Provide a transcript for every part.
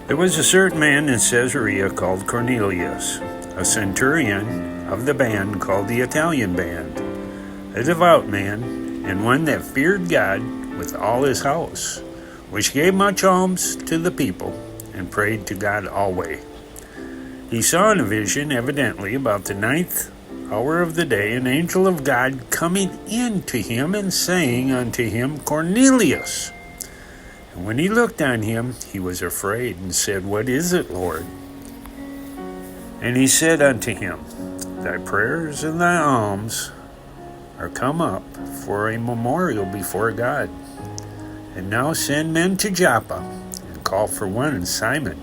There was a certain man in Caesarea called Cornelius, a centurion of the band called the Italian band, a devout man, and one that feared God with all his house, which gave much alms to the people, and prayed to God always. He saw in a vision, evidently about the 9th hour of the day, an angel of God coming in to him and saying unto him, Cornelius. And when he looked on him, he was afraid, and said, What is it, Lord? And he said unto him, Thy prayers and thy alms are come up for a memorial before God. And now send men to Joppa, and call for one Simon,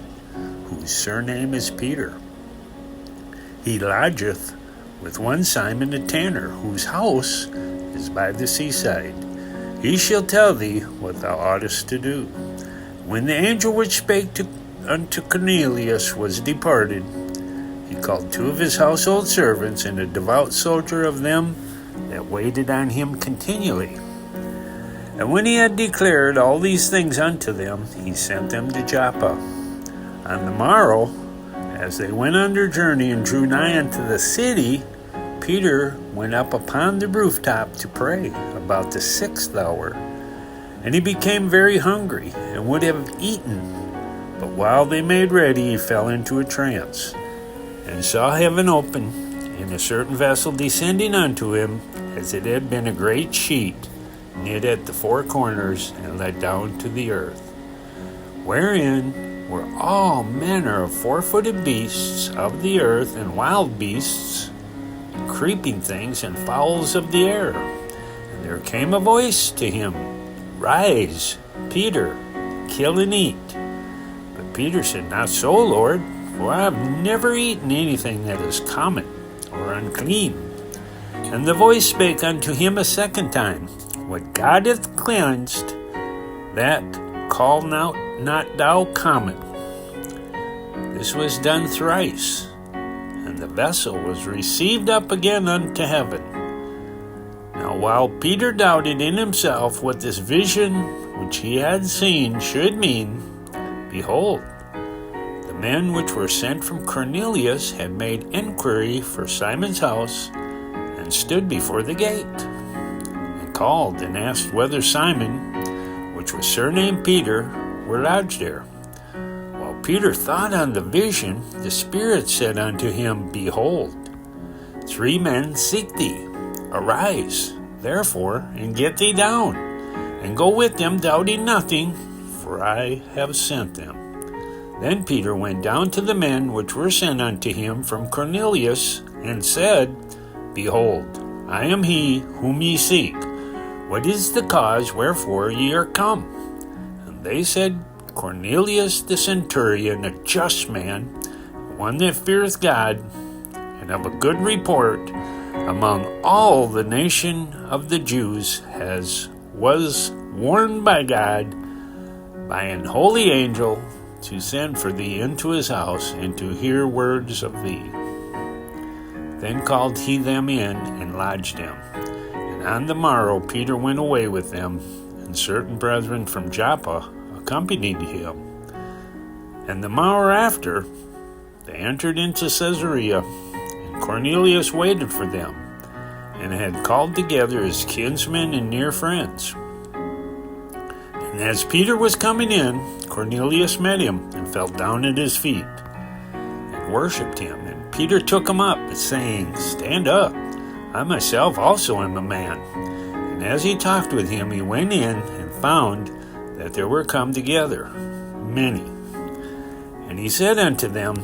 whose surname is Peter. He lodgeth with one Simon a tanner, whose house is by the seaside. He shall tell thee what thou oughtest to do. When the angel which spake unto Cornelius was departed, he called 2 of his household servants, and a devout soldier of them that waited on him continually. And when he had declared all these things unto them, he sent them to Joppa. On the morrow, as they went on their journey and drew nigh unto the city, Peter went up upon the rooftop to pray about the 6th hour. And he became very hungry, and would have eaten. But while they made ready, he fell into a trance, and saw heaven open, and a certain vessel descending unto him, as it had been a great sheet, knit at the 4 corners, and let down to the earth, wherein were all manner of 4-footed beasts of the earth, and wild beasts, and creeping things, and fowls of the air. And there came a voice to him, Rise, Peter, kill and eat. But Peter said, Not so, Lord, for I have never eaten anything that is common or unclean. And the voice spake unto him a second time, What God hath cleansed, that call not thou common. This was done thrice, and the vessel was received up again unto heaven. Now while Peter doubted in himself what this vision which he had seen should mean, behold, the men which were sent from Cornelius had made enquiry for Simon's house, and stood before the gate, and called and asked whether Simon, which was surnamed Peter, were lodged there. While Peter thought on the vision, the Spirit said unto him, Behold, 3 men seek thee. Arise, therefore, and get thee down, and go with them, doubting nothing, for I have sent them. Then Peter went down to the men which were sent unto him from Cornelius, and said, Behold, I am he whom ye seek. What is the cause wherefore ye are come? And they said, Cornelius the centurion, a just man, one that feareth God, and of a good report among all the nation of the Jews, was warned by God by an holy angel to send for thee into his house, and to hear words of thee. Then called he them in, and lodged them. And on the morrow Peter went away with them, and certain brethren from Joppa accompanied him. And the morrow after they entered into Caesarea, and Cornelius waited for them, and had called together his kinsmen and near friends. And as Peter was coming in, Cornelius met him, and fell down at his feet, and worshipped him. And Peter took him up, saying, Stand up, I myself also am a man. And as he talked with him, he went in, and found that there were come together many. And he said unto them,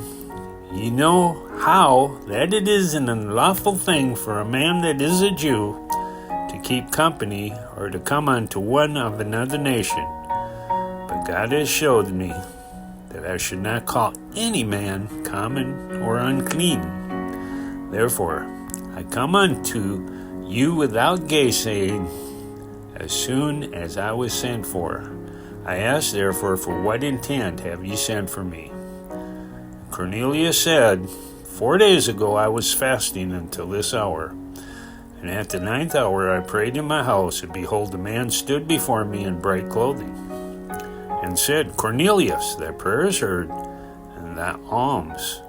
Ye know how that it is an unlawful thing for a man that is a Jew to keep company, or to come unto one of another nation. But God has showed me that I should not call any man common or unclean. Therefore I come unto you without gainsaying, as soon as I was sent for. I ask therefore, for what intent have ye sent for me? Cornelius said, 4 days ago I was fasting until this hour, and at the 9th hour I prayed in my house, and behold, a man stood before me in bright clothing. and said, Cornelius, thy prayer is heard, and thy alms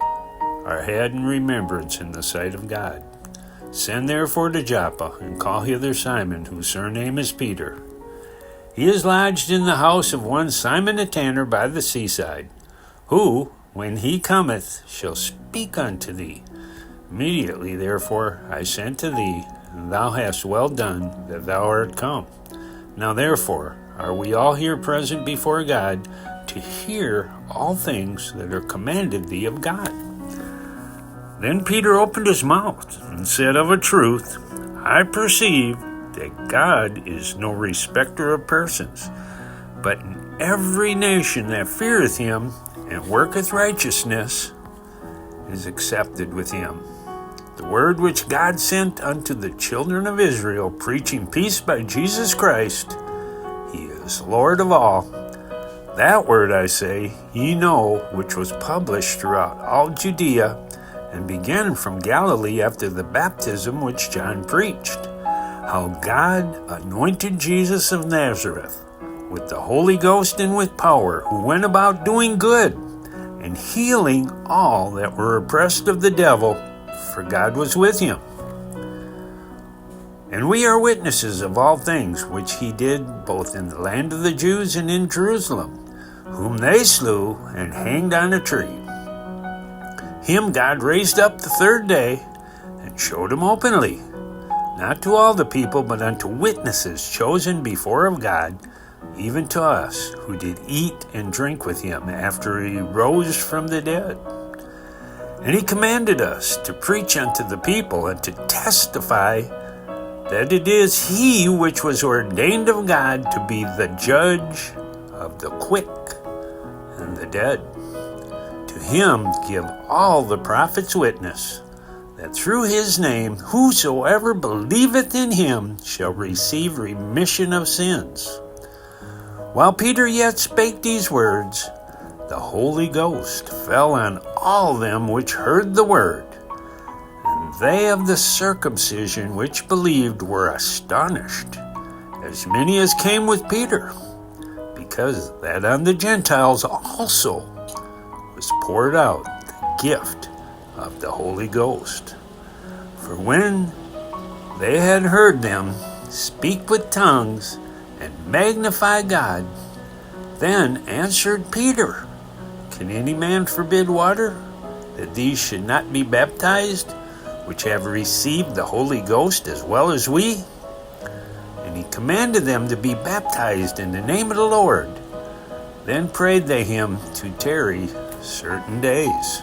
are had in remembrance in the sight of God. Send therefore to Joppa, and call hither Simon, whose surname is Peter. He is lodged in the house of one Simon a tanner by the seaside, who, when he cometh, shall speak unto thee. Immediately, therefore, I sent to thee, and thou hast well done that thou art come. Now, therefore, are we all here present before God to hear all things that are commanded thee of God? Then Peter opened his mouth and said, Of a truth, I perceive that God is no respecter of persons, but in every nation that feareth him and worketh righteousness is accepted with him. The word which God sent unto the children of Israel, preaching peace by Jesus Christ, he is Lord of all. That word, I say, ye know, which was published throughout all Judea, and began from Galilee after the baptism which John preached, how God anointed Jesus of Nazareth with the Holy Ghost and with power, who went about doing good and healing all that were oppressed of the devil, for God was with him. And we are witnesses of all things which he did both in the land of the Jews and in Jerusalem, whom they slew and hanged on a tree. Him God raised up the third day and showed him openly, not to all the people, but unto witnesses chosen before of God, even to us, who did eat and drink with him after he rose from the dead. And he commanded us to preach unto the people and to testify that it is he which was ordained of God to be the judge of the quick and the dead. To him give all the prophets witness, that through his name whosoever believeth in him shall receive remission of sins. While Peter yet spake these words, the Holy Ghost fell on all them which heard the word, and they of the circumcision which believed were astonished, as many as came with Peter, because that on the Gentiles also was poured out the gift of the Holy Ghost. For when they had heard them speak with tongues and magnify God, then answered Peter, Can any man forbid water, that these should not be baptized, which have received the Holy Ghost as well as we? And he commanded them to be baptized in the name of the Lord. Then prayed they him to tarry certain days.